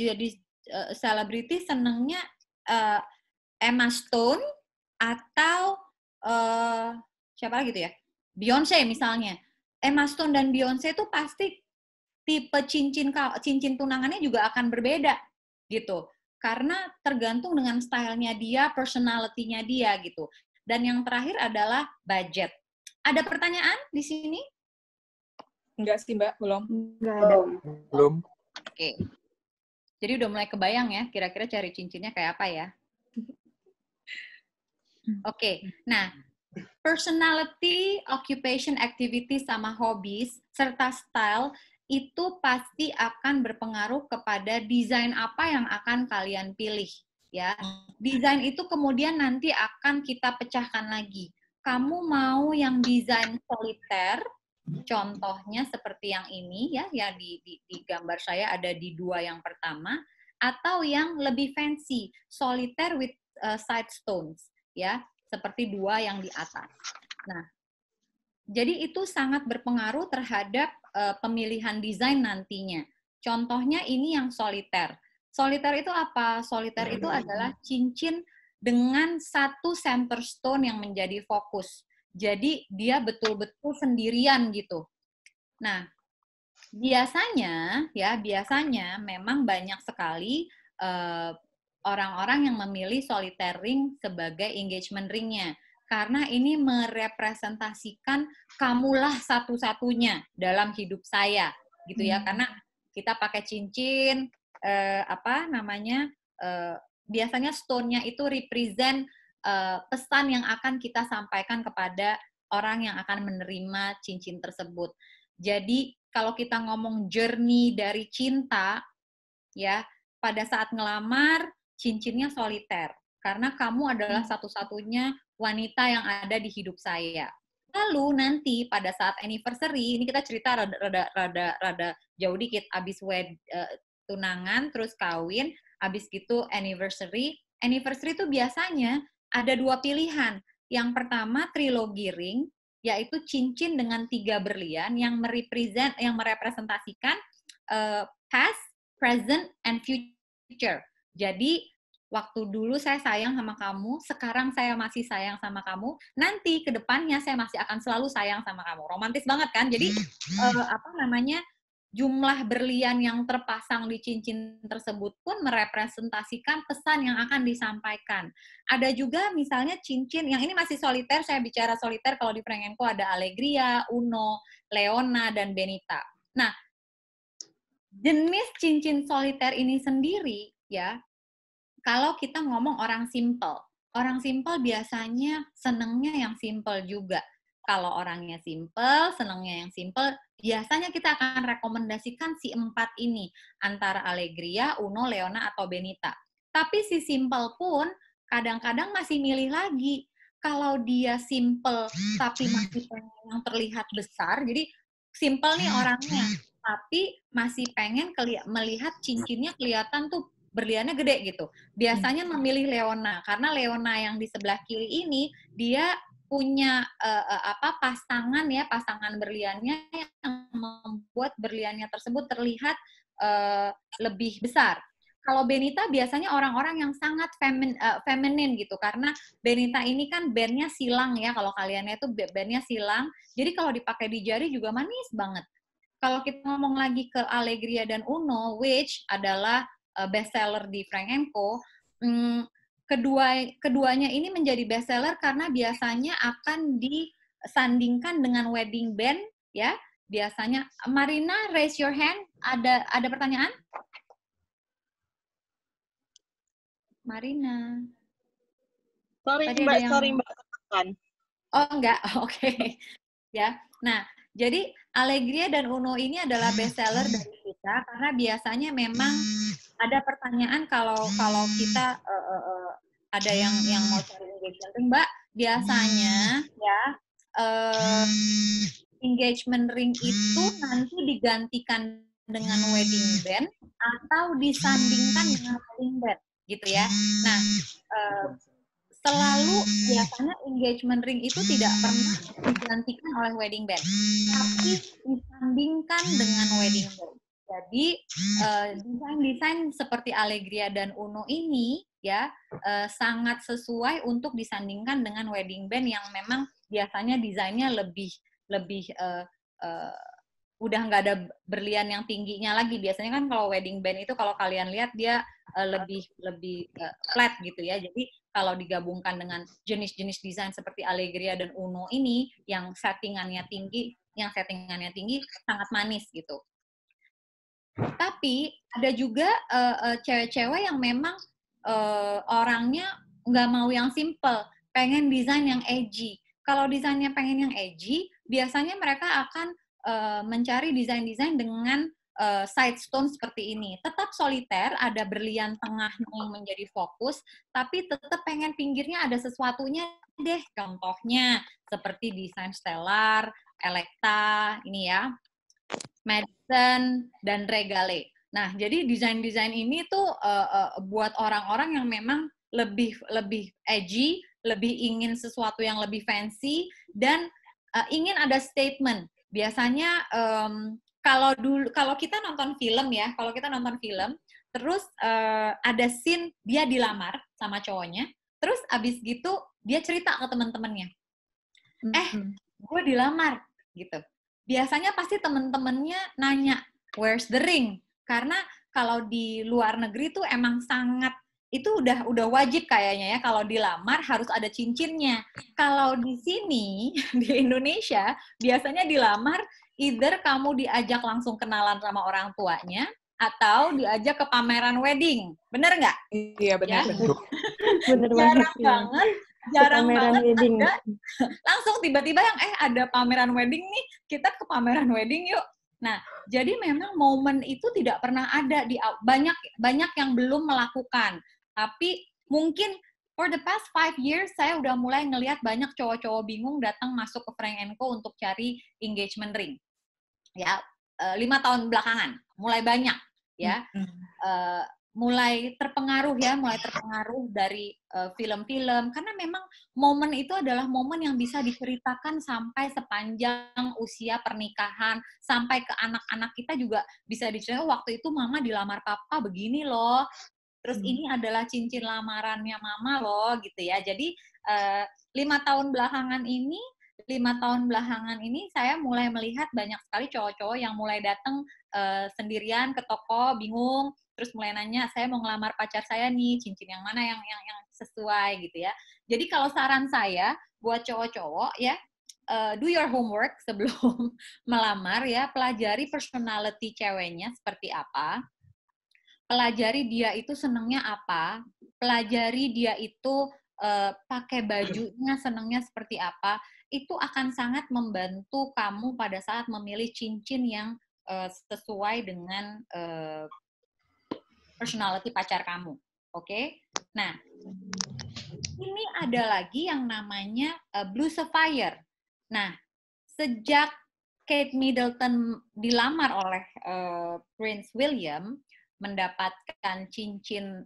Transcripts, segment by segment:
jadi selebriti senengnya Emma Stone atau siapa lagi tuh ya? Beyonce misalnya. Emma Stone dan Beyonce itu pasti tipe cincin tunangannya juga akan berbeda gitu. Karena tergantung dengan stylenya dia, personality-nya dia gitu. Dan yang terakhir adalah budget. Ada pertanyaan di sini? Enggak sih, Mbak, belum. Enggak ada. Belum. Oke. Jadi udah mulai kebayang ya, kira-kira cari cincinnya kayak apa ya? Oke. Nah, personality, occupation, activity, sama hobbies, serta style itu pasti akan berpengaruh kepada desain apa yang akan kalian pilih. Ya, desain itu kemudian nanti akan kita pecahkan lagi. Kamu mau yang desain soliter, contohnya seperti yang ini ya, yang di gambar saya ada di 2 yang pertama, atau yang lebih fancy, solitaire with side stones, ya, seperti 2 yang di atas. Nah, jadi itu sangat berpengaruh terhadap pemilihan desain nantinya. Contohnya ini yang solitaire. Solitaire itu apa? Solitaire itu adalah cincin dengan satu center stone yang menjadi fokus. Jadi dia betul-betul sendirian gitu. Nah, biasanya memang banyak sekali orang-orang yang memilih solitaire ring sebagai engagement ringnya. Karena ini merepresentasikan kamulah satu-satunya dalam hidup saya, gitu ya. Karena kita pakai cincin, biasanya stone-nya itu represent pesan yang akan kita sampaikan kepada orang yang akan menerima cincin tersebut. Jadi kalau kita ngomong journey dari cinta, ya pada saat ngelamar cincinnya soliter karena kamu adalah satu-satunya wanita yang ada di hidup saya. Lalu nanti pada saat anniversary, ini kita cerita rada jauh dikit, abis tunangan terus kawin, abis gitu anniversary. Anniversary itu biasanya ada 2 pilihan. Yang pertama trilogi ring, yaitu cincin dengan 3 berlian yang merepresentasikan past, present, and future. Jadi waktu dulu saya sayang sama kamu, sekarang saya masih sayang sama kamu, nanti ke depannya saya masih akan selalu sayang sama kamu. Romantis banget kan? Jadi jumlah berlian yang terpasang di cincin tersebut pun merepresentasikan pesan yang akan disampaikan. Ada juga misalnya cincin, yang ini masih soliter, saya bicara soliter, kalau di Frank & Co ada Allegria, Uno, Leona, dan Benita. Nah, jenis cincin soliter ini sendiri, ya, kalau kita ngomong orang simple biasanya senengnya yang simple juga. Kalau orangnya simple, senengnya yang simple, biasanya kita akan rekomendasikan si 4 ini, antara Allegria, Uno, Leona, atau Benita. Tapi si simple pun kadang-kadang masih milih lagi. Kalau dia simple tapi masih pengen yang terlihat besar, jadi simple nih orangnya, tapi masih pengen melihat cincinnya kelihatan tuh berliannya gede gitu. Biasanya memilih Leona, karena Leona yang di sebelah kiri ini, dia punya pasangan berliannya yang membuat berliannya tersebut terlihat lebih besar. Kalau Benita biasanya orang-orang yang sangat feminin gitu, karena Benita ini kan bandnya silang ya, kalau kaliannya itu bandnya silang, jadi kalau dipakai di jari juga manis banget. Kalau kita ngomong lagi ke Allegria dan Uno, which adalah bestseller di Frank & Co, keduanya ini menjadi bestseller karena biasanya akan disandingkan dengan wedding band, ya. Biasanya, Marina, raise your hand. Ada pertanyaan? Marina. Sorry, Tadi Mbak. ada yang... Sorry, Mbak. Oh, enggak. Oke. Ya. Nah, jadi Allegria dan Uno ini adalah bestseller dari kita karena biasanya memang ada pertanyaan kalau kita ada yang mau cari engagement ring, Mbak. Biasanya ya engagement ring itu nanti digantikan dengan wedding band atau disandingkan dengan wedding band, gitu ya. Nah, selalu biasanya engagement ring itu tidak pernah digantikan oleh wedding band, tapi disandingkan dengan wedding band. Jadi desain-desain seperti Allegria dan Uno ini ya sangat sesuai untuk disandingkan dengan wedding band yang memang biasanya desainnya lebih udah nggak ada berlian yang tingginya lagi. Biasanya kan kalau wedding band itu kalau kalian lihat dia lebih flat gitu ya. Jadi kalau digabungkan dengan jenis-jenis desain seperti Allegria dan Uno ini yang settingannya tinggi sangat manis gitu. Tapi ada juga cewek-cewek yang memang orangnya nggak mau yang simple, pengen desain yang edgy. Kalau desainnya pengen yang edgy, biasanya mereka akan mencari desain-desain dengan side stone seperti ini. Tetap soliter, ada berlian tengahnya yang menjadi fokus, tapi tetap pengen pinggirnya ada sesuatunya deh. Contohnya seperti desain Stellar, Electa, ini ya, Madison, dan Regale. Nah, jadi desain-desain ini tuh buat orang-orang yang memang lebih edgy, lebih ingin sesuatu yang lebih fancy, dan ingin ada statement. Biasanya kalau kita nonton film ya, terus ada scene dia dilamar sama cowoknya, terus abis gitu dia cerita ke teman-temannya, gue dilamar gitu. Biasanya pasti temen-temennya nanya, where's the ring? Karena kalau di luar negeri tuh emang sangat, itu udah wajib kayaknya ya, kalau dilamar harus ada cincinnya. Kalau di sini, di Indonesia, biasanya dilamar, either kamu diajak langsung kenalan sama orang tuanya, atau diajak ke pameran wedding. Bener nggak? Iya, benar. Ya? Bener banget. Jarang banget wedding. ada langsung tiba-tiba yang ada pameran wedding nih, kita ke pameran wedding yuk. Nah, jadi memang momen itu tidak pernah ada di banyak yang belum melakukan. Tapi mungkin for the past 5 years saya udah mulai ngelihat banyak cowok-cowok bingung datang masuk ke Frank & Co untuk cari engagement ring. Ya, 5 tahun belakangan mulai banyak ya. Mulai terpengaruh dari film-film, karena memang momen itu adalah momen yang bisa diceritakan sampai sepanjang usia pernikahan, sampai ke anak-anak kita juga bisa diceritakan, waktu itu mama dilamar papa begini loh, terus ini adalah cincin lamarannya mama loh gitu ya. Jadi 5 tahun belakangan ini saya mulai melihat banyak sekali cowok-cowok yang mulai datang sendirian ke toko, bingung, terus mulai nanya, saya mau ngelamar pacar saya nih, cincin yang mana yang sesuai gitu ya. Jadi kalau saran saya buat cowok-cowok ya, do your homework sebelum melamar ya, pelajari personality ceweknya seperti apa, pelajari dia itu senengnya apa, pelajari dia itu pakai bajunya senengnya seperti apa, itu akan sangat membantu kamu pada saat memilih cincin yang sesuai dengan personality pacar kamu. Oke? Nah, ini ada lagi yang namanya Blue Sapphire. Nah, sejak Kate Middleton dilamar oleh Prince William, mendapatkan cincin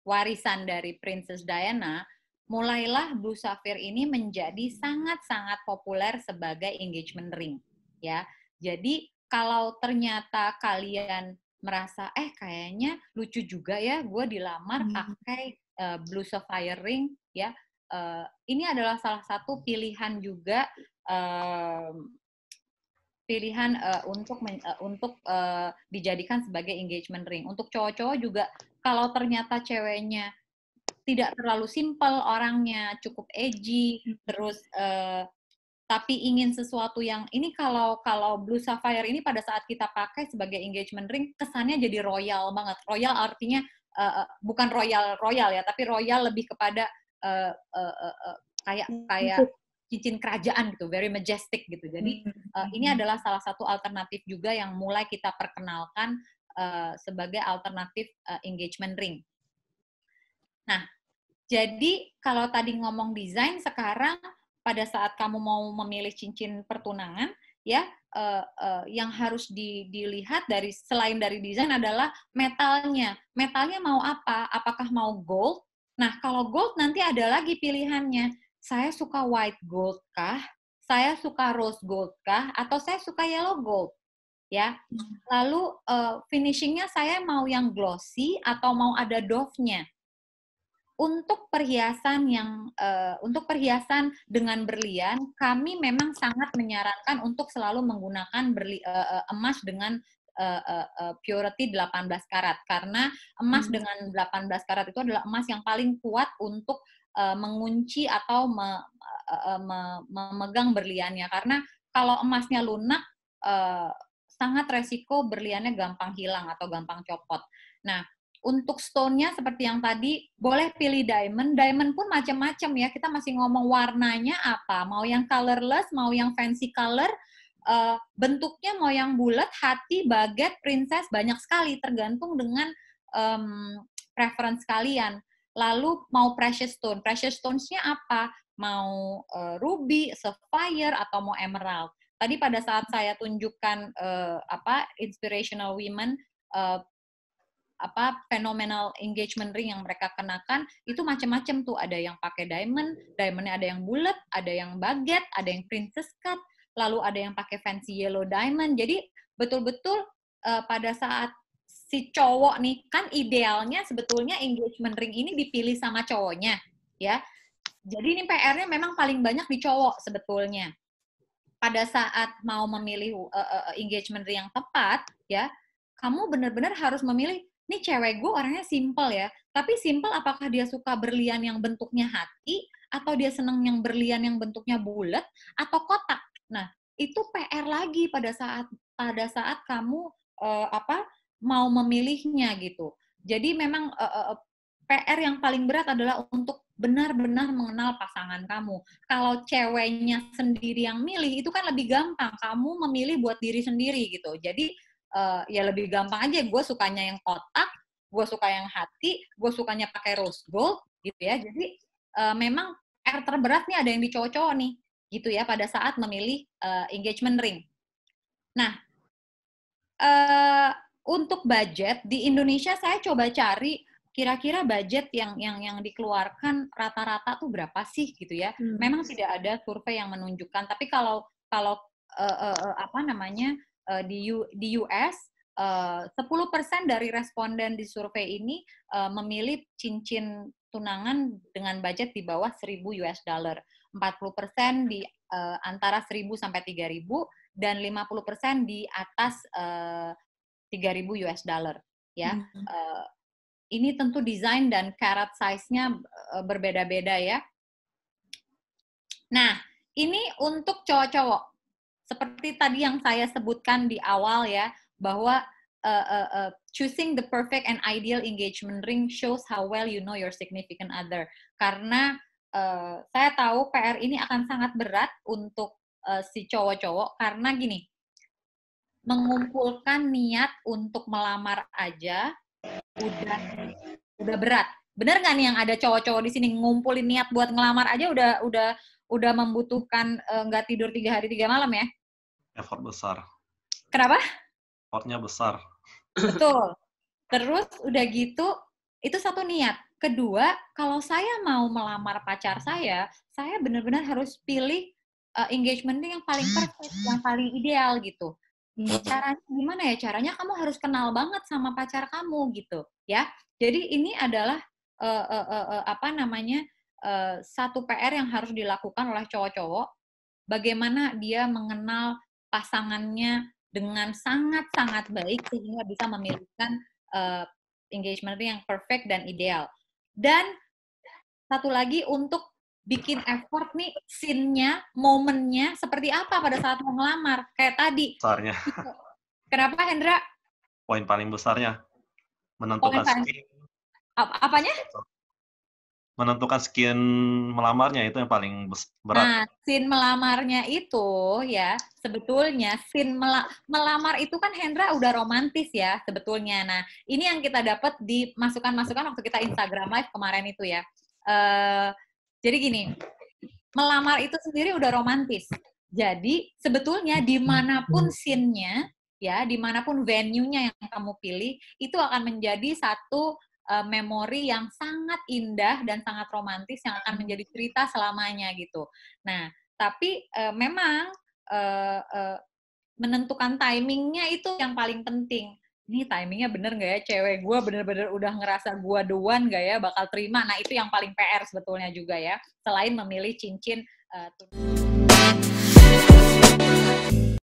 warisan dari Princess Diana, mulailah Blue Sapphire ini menjadi sangat-sangat populer sebagai engagement ring. Ya, jadi kalau ternyata kalian merasa kayaknya lucu juga ya gue dilamar pakai Blue Sapphire ring ya, ini adalah salah satu pilihan juga untuk dijadikan sebagai engagement ring. Untuk cowok-cowok juga kalau ternyata ceweknya tidak terlalu simple orangnya, cukup edgy, terus tapi ingin sesuatu yang ini, kalau Blue Sapphire ini pada saat kita pakai sebagai engagement ring kesannya jadi royal banget. Royal artinya bukan royal ya, tapi royal lebih kepada kayak cincin kerajaan gitu, very majestic gitu. Jadi ini adalah salah satu alternatif juga yang mulai kita perkenalkan sebagai alternatif engagement ring. Nah, jadi kalau tadi ngomong desain, sekarang pada saat kamu mau memilih cincin pertunangan, ya yang harus dilihat selain dari desain adalah metalnya. Metalnya mau apa? Apakah mau gold? Nah, kalau gold nanti ada lagi pilihannya. Saya suka white gold kah? Saya suka rose gold kah? Atau saya suka yellow gold? ya. Lalu finishingnya saya mau yang glossy atau mau ada doff-nya. Untuk perhiasan dengan berlian, kami memang sangat menyarankan untuk selalu menggunakan emas dengan purity 18 karat, karena emas dengan 18 karat itu adalah emas yang paling kuat untuk mengunci atau memegang berliannya, karena kalau emasnya lunak sangat resiko berliannya gampang hilang atau gampang copot. Nah, untuk stone-nya seperti yang tadi, boleh pilih diamond. Diamond pun macam-macam ya. Kita masih ngomong warnanya apa. Mau yang colorless, mau yang fancy color. Bentuknya mau yang bulat, hati, baguette, princess, banyak sekali. Tergantung dengan preference kalian. Lalu mau precious stone. Precious stones-nya apa? Mau ruby, sapphire, atau mau emerald. Tadi pada saat saya tunjukkan inspirational women, phenomenal engagement ring yang mereka kenakan, itu macam-macam tuh. Ada yang pakai diamondnya ada yang bulat, ada yang baguette, ada yang princess cut, lalu ada yang pakai fancy yellow diamond. Jadi betul-betul pada saat si cowok nih, kan idealnya sebetulnya engagement ring ini dipilih sama cowoknya, ya. Jadi ini PR-nya memang paling banyak di cowok sebetulnya. Pada saat mau memilih engagement ring yang tepat, ya, kamu benar-benar harus memilih, nih cewek gue orangnya simple ya, tapi simple apakah dia suka berlian yang bentuknya hati, atau dia seneng yang berlian yang bentuknya bulat, atau kotak. Nah, itu PR lagi pada saat kamu mau memilihnya gitu. Jadi memang PR yang paling berat adalah untuk benar-benar mengenal pasangan kamu. Kalau ceweknya sendiri yang milih, itu kan lebih gampang. Kamu memilih buat diri sendiri gitu. Jadi ya lebih gampang aja. Gue sukanya yang kotak, gue suka yang hati, gue sukanya pakai rose gold gitu ya. Jadi memang PR terberat nih ada yang di cowok-cowok nih gitu ya pada saat memilih engagement ring. Nah, untuk budget di Indonesia saya coba cari kira-kira budget yang dikeluarkan rata-rata tuh berapa sih gitu ya. Memang tidak ada survei yang menunjukkan, tapi kalau di US 10% dari responden di survei ini memilih cincin tunangan dengan budget di bawah 1.000 US dollar. 40% di antara 1.000 sampai 3.000 dan 50% di atas 3.000 US dollar ya. Ini tentu desain dan carat size-nya berbeda-beda ya. Nah, ini untuk cowok-cowok. Seperti tadi yang saya sebutkan di awal ya, bahwa choosing the perfect and ideal engagement ring shows how well you know your significant other. Karena saya tahu PR ini akan sangat berat untuk si cowok-cowok, karena gini, mengumpulkan niat untuk melamar aja udah berat. Bener nggak nih yang ada cowok-cowok di sini ngumpulin niat buat ngelamar aja udah membutuhkan nggak tidur 3 hari 3 malam ya? Effort besar. Kenapa? Effortnya besar. Betul. Terus udah gitu, itu satu niat. Kedua, kalau saya mau melamar pacar saya benar-benar harus pilih engagement yang paling perfect, yang paling ideal gitu. Caranya gimana ya? Caranya kamu harus kenal banget sama pacar kamu gitu, ya. Jadi ini adalah satu PR yang harus dilakukan oleh cowok-cowok. Bagaimana dia mengenal pasangannya dengan sangat-sangat baik sehingga bisa memilihkan engagement yang perfect dan ideal. Dan satu lagi untuk bikin effort nih, scene-nya, momennya seperti apa pada saat mau ngelamar. Kayak tadi. Besarnya. Kenapa, Hendra? Poin paling besarnya. Menentukan skin. Apanya? Menentukan skin melamarnya itu yang paling berat. Nah, scene melamarnya itu ya, sebetulnya scene melamar itu kan Hendra udah romantis ya sebetulnya. Nah, ini yang kita dapat di masukan-masukan waktu kita Instagram Live kemarin itu ya. Jadi gini, melamar itu sendiri udah romantis. Jadi sebetulnya dimanapun scene-nya, ya, dimanapun venue-nya yang kamu pilih, itu akan menjadi satu memori yang sangat indah dan sangat romantis yang akan menjadi cerita selamanya gitu. Nah, tapi memang menentukan timingnya itu yang paling penting. Ini timingnya bener nggak ya, cewek gue bener-bener udah ngerasa gue the one nggak ya, bakal terima. Nah itu yang paling PR sebetulnya juga ya, selain memilih cincin